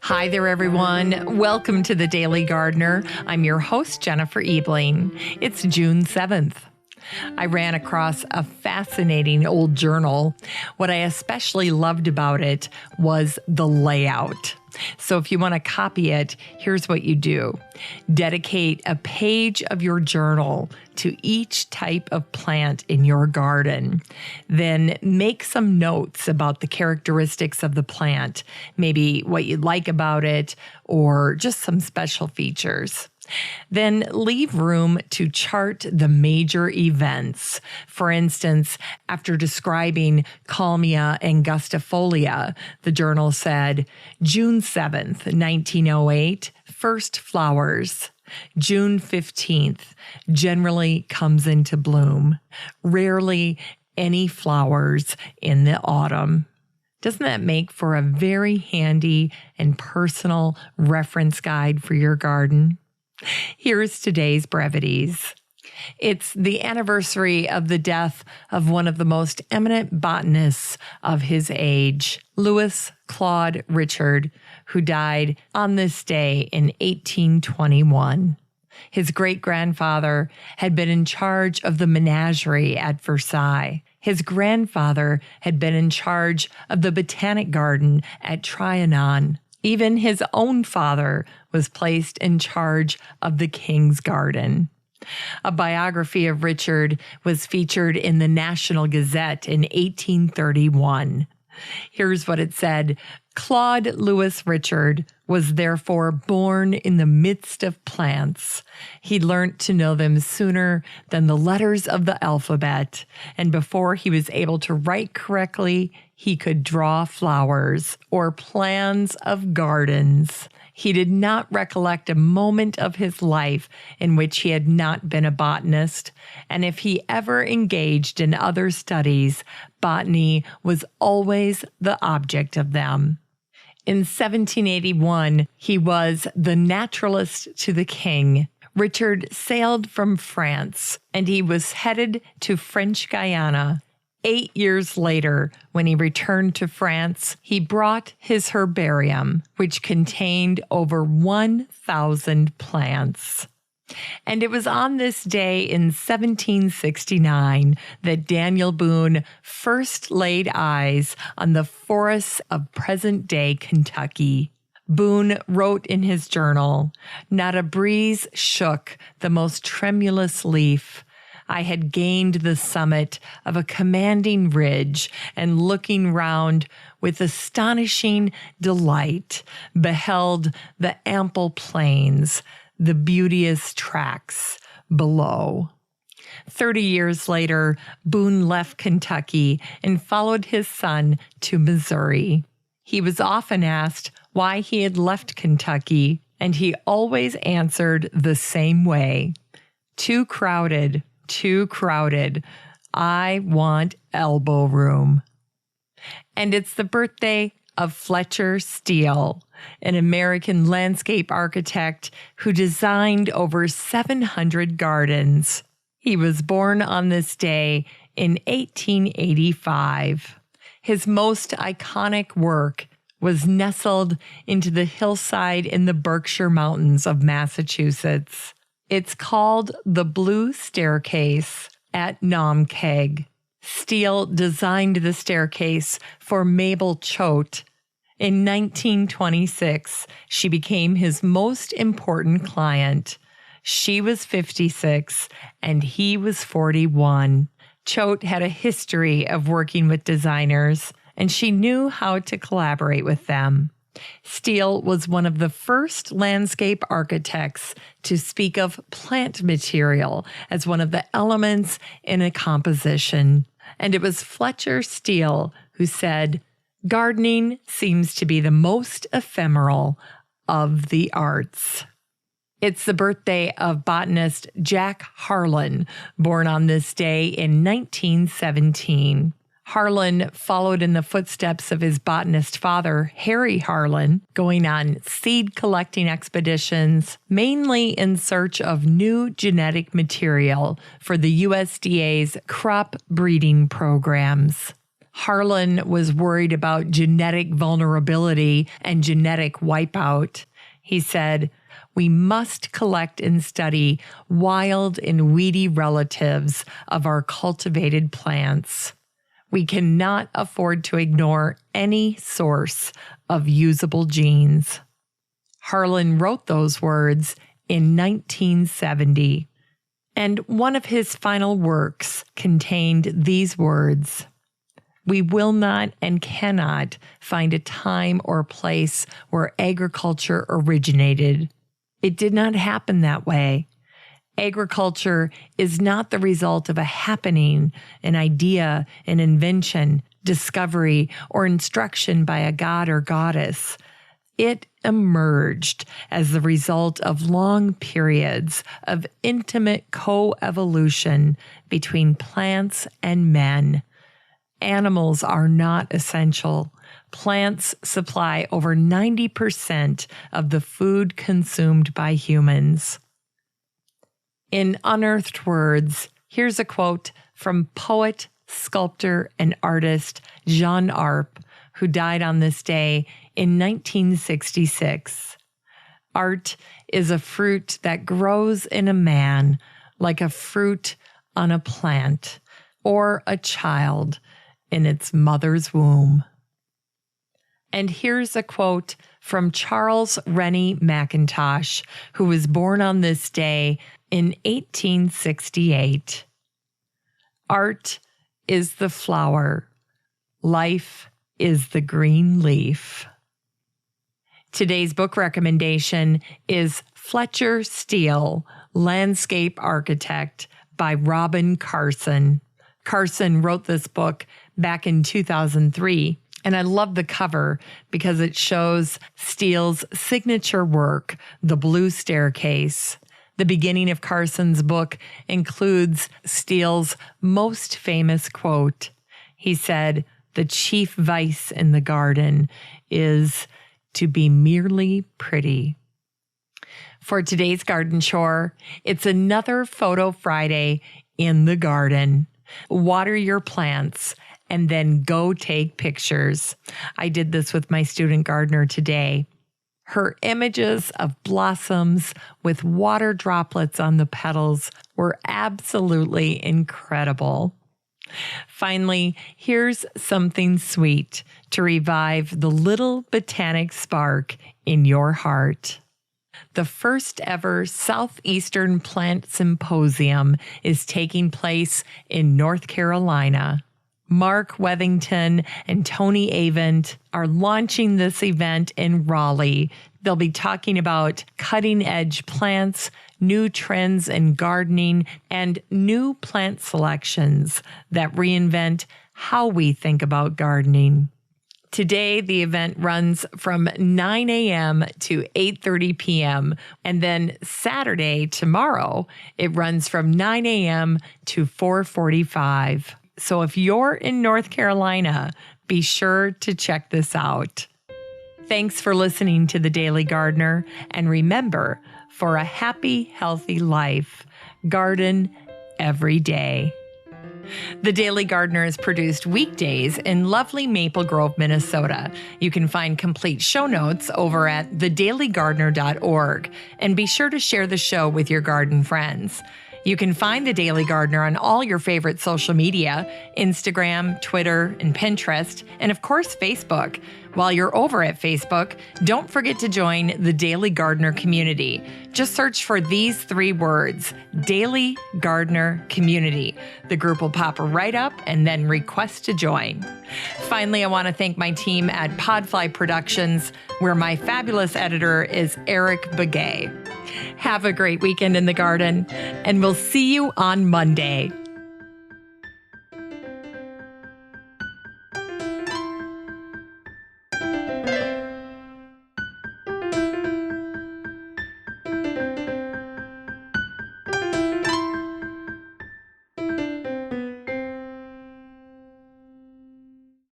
Hi there, everyone. Welcome to the Daily Gardener. I'm your host, Jennifer Ebling. It's June 7th. I ran across a fascinating old journal. What I especially loved about it was the layout. So if you want to copy it, here's what you do. Dedicate a page of your journal to each type of plant in your garden. Then make some notes about the characteristics of the plant, maybe what you like about it, or just some special features. Then leave room to chart the major events. For instance, after describing Kalmia Angustifolia, the journal said, June 7th, 1908, first flowers. June 15th, generally comes into bloom. Rarely any flowers in the autumn. Doesn't that make for a very handy and personal reference guide for your garden? Here's today's brevities. It's the anniversary of the death of one of the most eminent botanists of his age, Louis Claude Richard, who died on this day in 1821. His great-grandfather had been in charge of the menagerie at Versailles. His grandfather had been in charge of the botanic garden at Trianon. Even his own father was placed in charge of the King's Garden. A biography of Richard was featured in the National Gazette in 1831. Here's what it said. Claude Louis Richard was therefore born in the midst of plants. He learnt to know them sooner than the letters of the alphabet, and before he was able to write correctly, he could draw flowers or plans of gardens. He did not recollect a moment of his life in which he had not been a botanist, and if he ever engaged in other studies, botany was always the object of them. In 1781, he was the naturalist to the king. Richard sailed from France, and he was headed to French Guiana. 8 years later, when he returned to France, he brought his herbarium, which contained over 1,000 plants. And it was on this day in 1769 that Daniel Boone first laid eyes on the forests of present-day Kentucky. Boone wrote in his journal, "Not a breeze shook the most tremulous leaf. I had gained the summit of a commanding ridge, and looking round with astonishing delight, beheld the ample plains, the beauteous tracts below." 30 years later, Boone left Kentucky and followed his son to Missouri. He was often asked why he had left Kentucky, and he always answered the same way. Too crowded. Too crowded. I want elbow room. And it's the birthday of Fletcher Steele, an American landscape architect who designed over 700 gardens. He was born on this day in 1885. His most iconic work was nestled into the hillside in the Berkshire Mountains of Massachusetts. It's called the Blue Staircase at Naumkeag. Steele designed the staircase for Mabel Choate. In 1926, she became his most important client. She was 56 and he was 41. Choate had a history of working with designers, and she knew how to collaborate with them. Steele was one of the first landscape architects to speak of plant material as one of the elements in a composition. And it was Fletcher Steele who said, "Gardening seems to be the most ephemeral of the arts." It's the birthday of botanist Jack Harlan, born on this day in 1917. Harlan followed in the footsteps of his botanist father, Harry Harlan, going on seed collecting expeditions, mainly in search of new genetic material for the USDA's crop breeding programs. Harlan was worried about genetic vulnerability and genetic wipeout. He said, "We must collect and study wild and weedy relatives of our cultivated plants. We cannot afford to ignore any source of usable genes." Harlan wrote those words in 1970, and one of his final works contained these words: "We will not and cannot find a time or place where agriculture originated. It did not happen that way. Agriculture is not the result of a happening, an idea, an invention, discovery, or instruction by a god or goddess. It emerged as the result of long periods of intimate co-evolution between plants and men. Animals are not essential. Plants supply over 90% of the food consumed by humans." In unearthed words, here's a quote from poet, sculptor, and artist Jean Arp, who died on this day in 1966. "Art is a fruit that grows in a man like a fruit on a plant, or a child in its mother's womb." And here's a quote from Charles Rennie Mackintosh, who was born on this day in 1868. "Art is the flower. Life is the green leaf." Today's book recommendation is Fletcher, Steele, Landscape Architect by Robin Carson. Carson wrote this book back in 2003, and I love the cover because it shows Steele's signature work, The Blue Staircase. The beginning of Carson's book includes Steele's most famous quote. He said, "The chief vice in the garden is to be merely pretty." For today's garden chore, it's another Photo Friday in the garden. Water your plants and then go take pictures. I did this with my student gardener today. Her images of blossoms with water droplets on the petals were absolutely incredible. Finally, here's something sweet to revive the little botanic spark in your heart. The first ever Southeastern Plant Symposium is taking place in North Carolina. Mark Wethington and Tony Avent are launching this event in Raleigh. They'll be talking about cutting-edge plants, new trends in gardening, and new plant selections that reinvent how we think about gardening. Today, the event runs from 9 a.m. to 8:30 p.m. And then Saturday, tomorrow, it runs from 9 a.m. to 4:45. So if you're in North Carolina, be sure to check this out. Thanks for listening to The Daily Gardener. And remember, for a happy, healthy life, garden every day. The Daily Gardener is produced weekdays in lovely Maple Grove, Minnesota. You can find complete show notes over at thedailygardener.org, and be sure to share the show with your garden friends. You can find The Daily Gardener on all your favorite social media, Instagram, Twitter, and Pinterest, and of course, Facebook. While you're over at Facebook, don't forget to join the Daily Gardener community. Just search for these 3 words, Daily Gardener Community. The group will pop right up, and then request to join. Finally, I want to thank my team at Podfly Productions, where my fabulous editor is Eric Begay. Have a great weekend in the garden, and we'll see you on Monday.